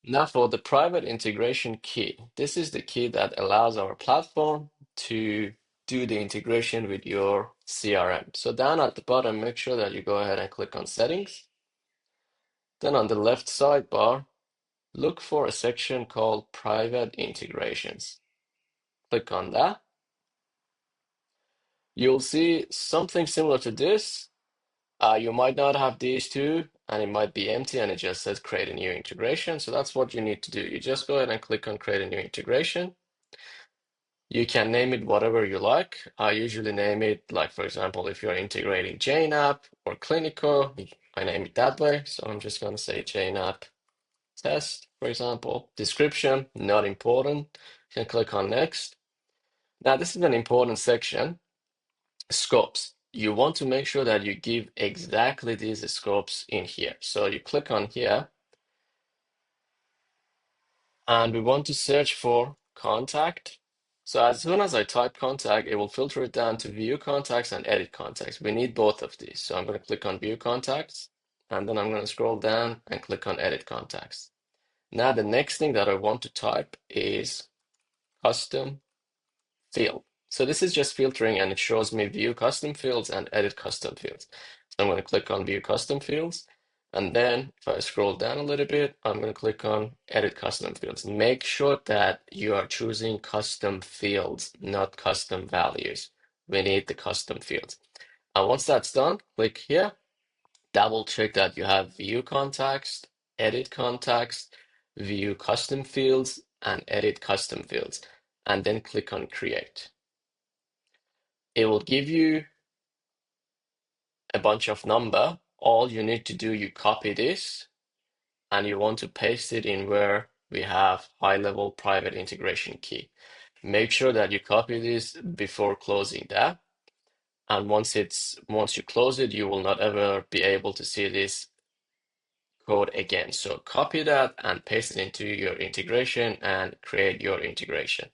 Now for the private integration key, this is the key that allows our platform to do the integration with your CRM. So down at the bottom, make sure that you go ahead and click on settings. Then on the left sidebar, look for a section called private integrations. Click on that. You'll see something similar to this. You might not have these two, and it might be empty, and it just says create a new integration. So that's what you need to do. You just go ahead and click on create a new integration. You can name it whatever you like. I usually name it, like, for example, if you're integrating Jane app or Clinico, I name it that way. So I'm just going to say Jane app test, for example. Description, not important. You can click on next. Now, this is an important section. Scopes. You want to make sure that you give exactly these scopes in here. So you click on here, and we want to search for contact. So as soon as I type contact, it will filter it down to view contacts and edit contacts. We need both of these. So I'm going to click on view contacts, and then I'm going to scroll down and click on edit contacts. Now the next thing that I want to type is custom field. So this is just filtering, and it shows me view custom fields and edit custom fields. So I'm going to click on view custom fields. And then if I scroll down a little bit, I'm going to click on edit custom fields. Make sure that you are choosing custom fields, not custom values. We need the custom fields. And once that's done, click here, double check that you have view contacts, edit contacts, view custom fields, and edit custom fields. And then click on create. It will give you a bunch of number. All you need to do, you copy this and you want to paste it in where we have high-level private integration key. Make sure that you copy this before closing that. And once you close it, you will not ever be able to see this code again. So copy that and paste it into your integration and create your integration.